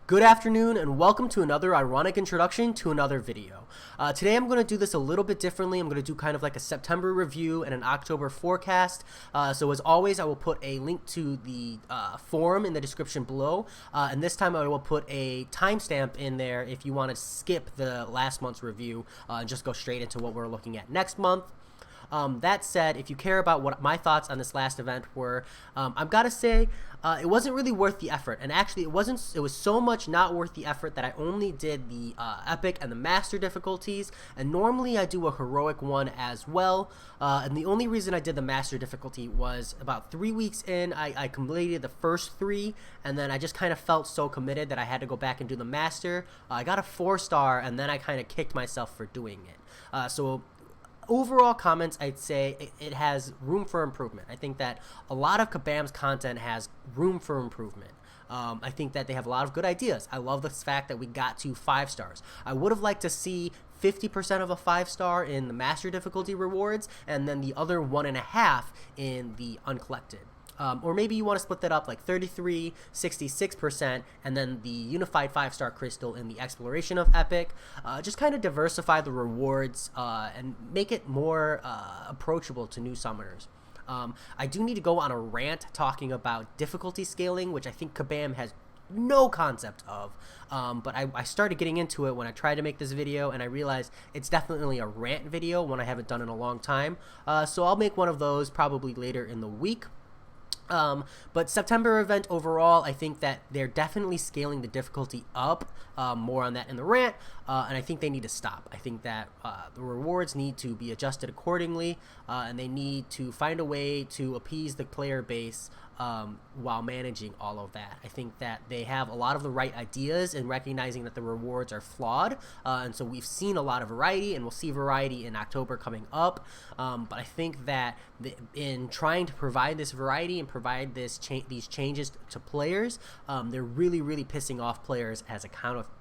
Good afternoon and welcome to another ironic introduction to another video. Today I'm going to do this a little bit differently. I'm going to do kind of like a September review and an October forecast. So as always, I will put a link to the forum in the description below. And this time I will put a timestamp in there if you want to skip the last month's review and just go straight into what we're looking at next month. That said, if you care about what my thoughts on this last event were, I've got to say it wasn't really worth the effort. And actually, it was so much not worth the effort that I only did the epic and the master difficulties. And normally I do a heroic one as well. And the only reason I did the master difficulty was about 3 weeks in, I completed the first 3, and then I just kind of felt so committed that I had to go back and do the master. I got a 4-star, and then I kind of kicked myself for doing it. So overall comments, I'd say it has room for improvement. I think that a lot of Kabam's content has room for improvement. I think that they have a lot of good ideas. I love the fact that we got to 5 stars. I would have liked to see 50% of a 5-star in the master difficulty rewards and then the other 1.5 in the uncollected. Or maybe you want to split that up like 33, 66%, and then the unified 5-star crystal in the exploration of epic. Just kind of diversify the rewards and make it more approachable to new summoners. I do need to go on a rant talking about difficulty scaling, which I think Kabam has no concept of, but I started getting into it when I tried to make this video, and I realized it's definitely a rant video, one I haven't done in a long time. So I'll make one of those probably later in the week. But September event overall, I think that they're definitely scaling the difficulty up. More on that in the rant, and I think they need to stop. I think that the rewards need to be adjusted accordingly, and they need to find a way to appease the player base while managing all of that. I think that they have a lot of the right ideas in recognizing that the rewards are flawed, and so we've seen a lot of variety, and we'll see variety in October coming up. But I think that in trying to provide this variety and provide these changes to players, they're really pissing off players as a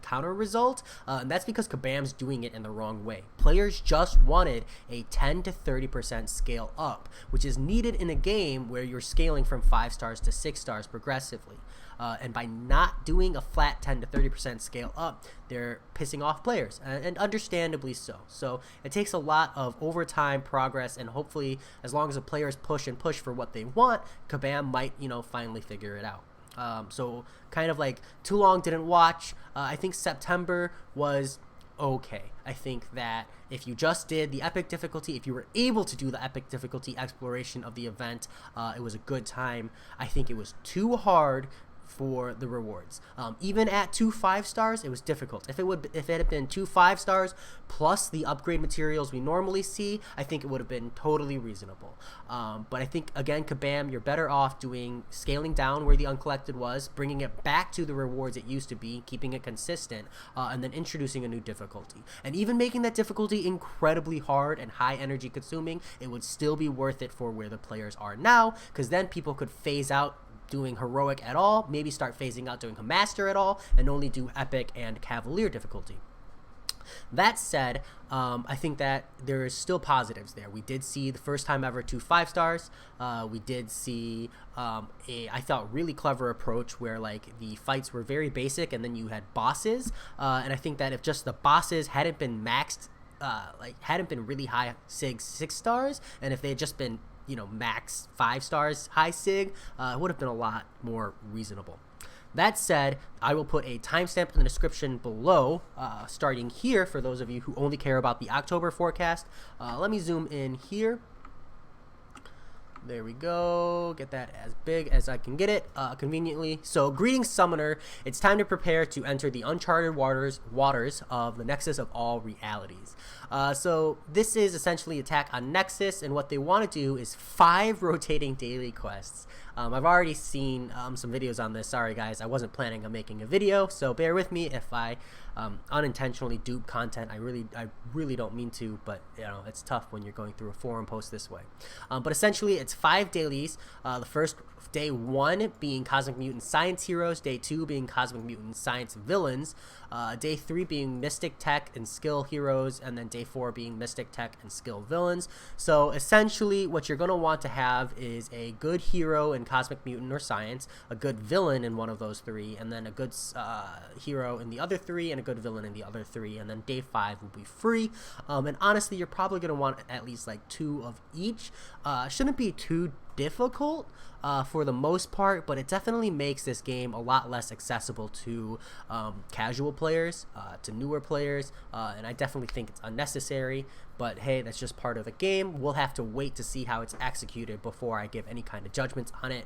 counter result, and that's because Kabam's doing it in the wrong way. Players just wanted a 10 to 30% scale up, which is needed in a game where you're scaling from 5 stars to 6 stars progressively. And by not doing a flat 10 to 30% scale up, they're pissing off players, and understandably so. So it takes a lot of overtime progress, and hopefully, as long as the players push and push for what they want, Kabam might, finally figure it out. So kind of like too long didn't watch. I think September was okay. I think that if you just did the epic difficulty, if you were able to do the epic difficulty exploration of the event, it was a good time. I think it was too hard for the rewards. Even at 2 5-stars, it was difficult. If it had been 2 5-stars plus the upgrade materials we normally see, I think it would have been totally reasonable. But I think, again, Kabam, you're better off scaling down where the uncollected was, bringing it back to the rewards it used to be, keeping it consistent, and then introducing a new difficulty. And even making that difficulty incredibly hard and high energy consuming, it would still be worth it for where the players are now, because then people could phase out doing heroic at all, maybe start phasing out doing a master at all, and only do epic and cavalier difficulty. That said, I think that there is still positives there. We did see the first time ever 2 5-stars. We did see I thought, really clever approach where like the fights were very basic, and then you had bosses. And I think that if just the bosses hadn't been maxed, hadn't been really high sig 6 stars, and if they had just been max 5 stars high sig, it would have been a lot more reasonable. That said, I will put a timestamp in the description below, starting here for those of you who only care about the October forecast. Let me zoom in here. There we go. Get that as big as I can get it conveniently. So, greetings, Summoner. It's time to prepare to enter the uncharted waters of the Nexus of all realities. So, this is essentially Attack on Nexus, and what they want to do is 5 rotating daily quests. I've already seen some videos on this. Sorry, guys. I wasn't planning on making a video, so bear with me if I unintentionally dupe content. I really don't mean to, but it's tough when you're going through a forum post this way. But essentially, it's 5 dailies. The first day 1 being Cosmic Mutant Science Heroes, day 2 being Cosmic Mutant Science Villains, day 3 being Mystic Tech and Skill Heroes, and then day 4 being Mystic Tech and Skill Villains. So essentially what you're going to want to have is a good hero in Cosmic Mutant or Science, a good villain in one of those 3, and then a good hero in the other 3, and a good villain in the other 3, and then day 5 will be free. And honestly, you're probably going to want at least like 2 of each. Shouldn't be too difficult for the most part, but it definitely makes this game a lot less accessible to casual players, to newer players, and I definitely think it's unnecessary, but hey, that's just part of the game. We'll have to wait to see how it's executed before I give any kind of judgments on it.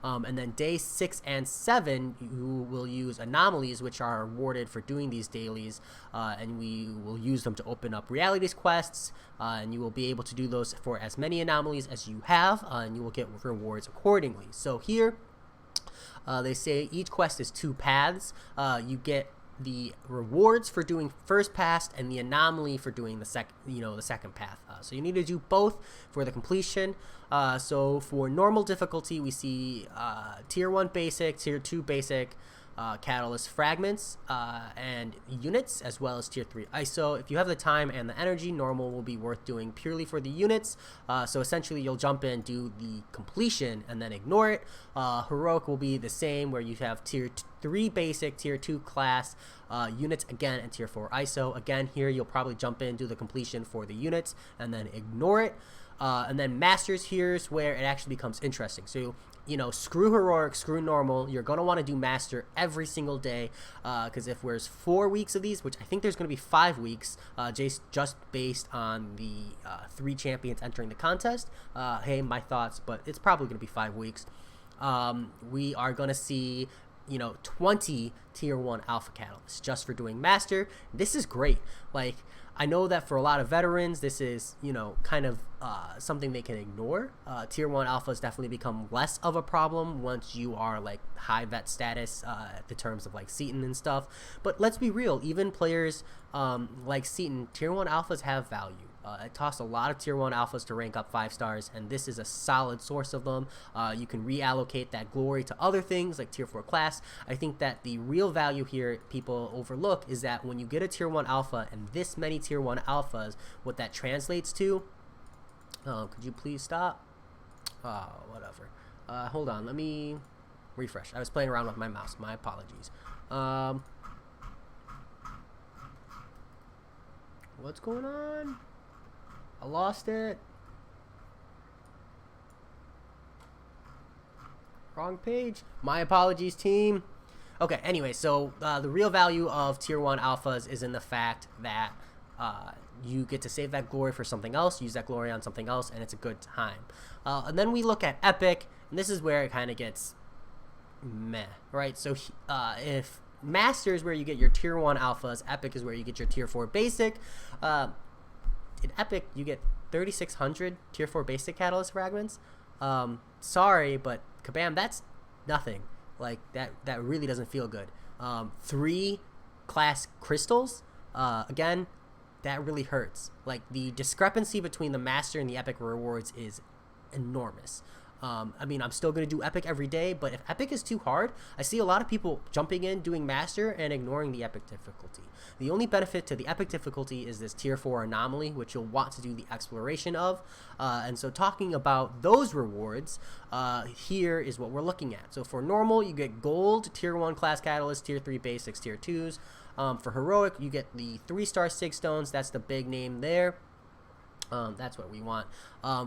And then day 6 and 7, you will use anomalies, which are awarded for doing these dailies, and we will use them to open up realities quests, and you will be able to do those for as many anomalies as you have, and you will get rewards accordingly. So here, they say each quest is 2 paths. You get the rewards for doing first pass and the anomaly for doing the second path. So you need to do both for the completion. So for normal difficulty, we see tier 1 basic, tier 2 basic, catalyst fragments and units, as well as tier 3 ISO. If you have the time and the energy, normal will be worth doing purely for the units. So essentially you'll jump in, do the completion, and then ignore it. Heroic will be the same, where you have tier 3 basic, tier 2 class, units again, and tier 4 ISO. Again, here you'll probably jump in, do the completion for the units, and then ignore it. And then masters, here's where it actually becomes interesting. So screw heroic, screw normal. You're going to want to do master every single day, because if there's 4 weeks of these, which I think there's going to be 5 weeks, just based on the 3 champions entering the contest. Hey, my thoughts, but it's probably going to be 5 weeks. We are going to see 20 tier 1 alpha catalysts just for doing master. This is great. Like, I know that for a lot of veterans, this is, kind of something they can ignore. Tier 1 alphas definitely become less of a problem once you are like high vet status, the terms of like Seton and stuff. But let's be real, even players like Seton, tier 1 alphas have value. It costs a lot of tier 1 alphas to rank up 5 stars, and this is a solid source of them. You can reallocate that glory to other things like tier 4 class. I think that the real value here people overlook is that when you get a tier 1 alpha and this many tier 1 alphas, what that translates to, could you please stop? Whatever. Hold on, let me refresh. I was playing around with my mouse. My apologies. What's going on? I lost it. Wrong page. My apologies, team. Okay, anyway, so the real value of tier 1 alphas is in the fact that you get to save that glory for something else, use that glory on something else, and it's a good time. And then we look at epic, and this is where it kind of gets meh, right? So if master is where you get your tier 1 alphas, epic is where you get your tier 4 basic. In epic, you get 3,600 tier 4 basic catalyst fragments. Sorry, but kabam, that's nothing. Like, that really doesn't feel good. 3 class crystals, again, that really hurts. Like, the discrepancy between the master and the epic rewards is enormous. I mean, I'm still going to do epic every day, but if epic is too hard, I see a lot of people jumping in, doing master, and ignoring the epic difficulty. The only benefit to the epic difficulty is this tier 4 anomaly, which you'll want to do the exploration of. And so talking about those rewards, here is what we're looking at. So for normal, you get gold, tier 1 class catalyst, tier 3 basics, tier 2s. For heroic, you get the 3-star 6 stones. That's the big name there. That's what we want.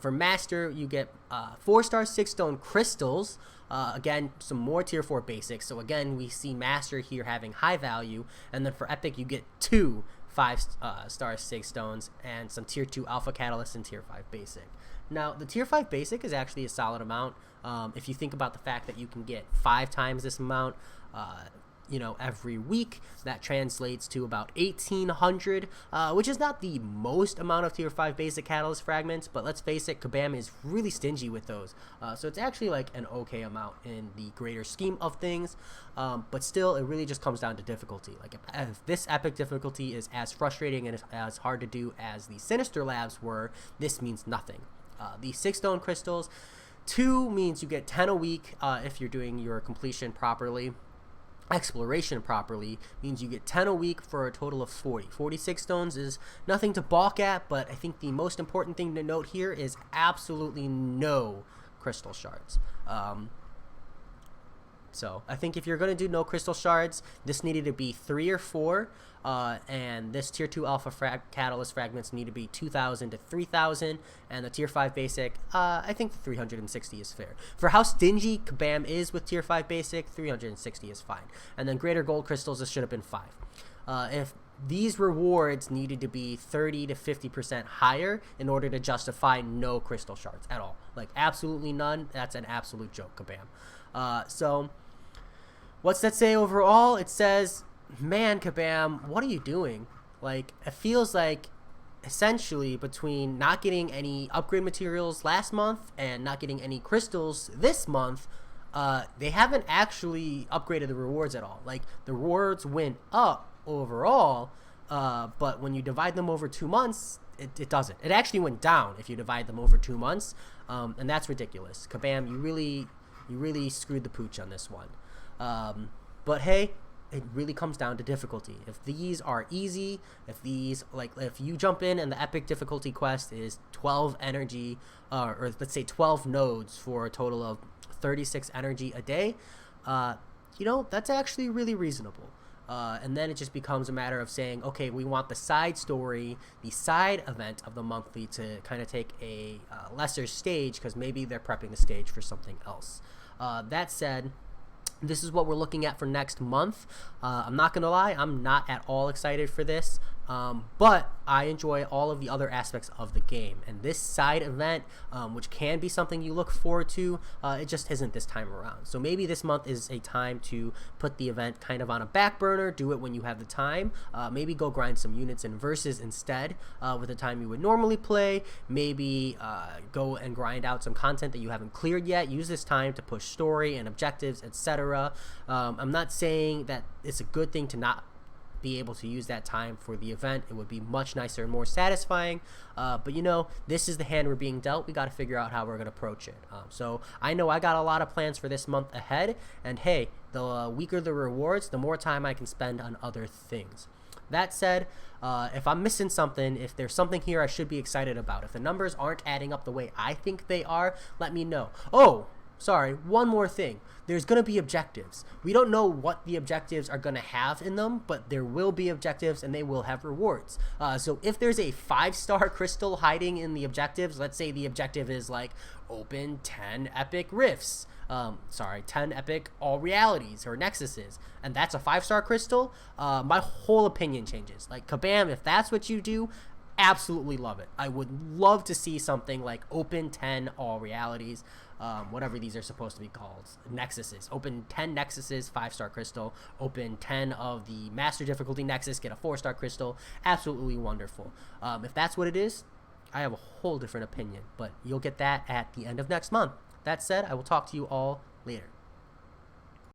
For master, you get 4-star 6-stone crystals. Again, some more tier 4 basics. So again, we see master here having high value. And then for epic, you get 2 5-star 6 stones and some tier 2 alpha catalysts and tier 5 basic. Now, the tier 5 basic is actually a solid amount. If you think about the fact that you can get 5 times this amount, every week, that translates to about 1,800, which is not the most amount of tier 5 basic catalyst fragments, but let's face it, Kabam is really stingy with those. So it's actually like an okay amount in the greater scheme of things, but still, it really just comes down to difficulty. Like, if this epic difficulty is as frustrating and as hard to do as the Sinister Labs were, this means nothing. The 6 stone crystals, 2 means you get 10 a week if you're doing your completion properly. Exploration properly means you get 10 a week for a total of 40. 46 stones is nothing to balk at, but I think the most important thing to note here is absolutely no crystal shards. So I think if you're going to do no crystal shards, this needed to be 3 or 4, and this tier 2 alpha catalyst fragments need to be 2,000 to 3,000, and the tier 5 basic, I think the 360 is fair. For how stingy Kabam is with tier 5 basic, 360 is fine. And then greater gold crystals, this should have been 5. If these rewards needed to be 30 to 50% higher in order to justify no crystal shards at all. Like, absolutely none. That's an absolute joke, Kabam. So what's that say overall? It says, man, Kabam, what are you doing? Like, it feels like essentially between not getting any upgrade materials last month and not getting any crystals this month, they haven't actually upgraded the rewards at all. Like, the rewards went up overall, but when you divide them over 2 months, it doesn't. It actually went down if you divide them over 2 months, and that's ridiculous. Kabam, you really screwed the pooch on this one. But hey, it really comes down to difficulty. If these are easy, if you jump in and the epic difficulty quest is 12 energy, or let's say 12 nodes for a total of 36 energy a day, that's actually really reasonable. And then it just becomes a matter of saying, okay, we want the side story, the side event of the monthly to kind of take a lesser stage, because maybe they're prepping the stage for something else. That said, this is what we're looking at for next month. I'm not going to lie, I'm not at all excited for this, but I enjoy all of the other aspects of the game. And this side event, which can be something you look forward to, it just isn't this time around. So maybe this month is a time to put the event kind of on a back burner, do it when you have the time, maybe go grind some units in versus instead with the time you would normally play, maybe go and grind out some content that you haven't cleared yet, use this time to push story and objectives, etc. I'm not saying that it's a good thing to not be able to use that time for the event. It would be much nicer and more satisfying, but this is the hand we're being dealt. We got to figure out how we're going to approach it. So I know I got a lot of plans for this month ahead, and hey, the weaker the rewards, the more time I can spend on other things. That said, if I'm missing something, if there's something here I should be excited about, if the numbers aren't adding up the way I think they are, let me know. Oh, sorry, one more thing. There's going to be objectives. We don't know what the objectives are going to have in them, but there will be objectives and they will have rewards. So if there's a 5-star crystal hiding in the objectives, let's say the objective is like open 10 epic rifts, 10 epic all realities or nexuses, and that's a 5-star crystal, my whole opinion changes. Like, Kabam, if that's what you do, absolutely love it. I would love to see something like open 10 all realities, whatever these are supposed to be called, nexuses. Open 10 nexuses, 5-star crystal. Open 10 of the master difficulty nexus, get a 4-star crystal. Absolutely wonderful. If that's what it is, I have a whole different opinion, but you'll get that at the end of next month. That said, I will talk to you all later.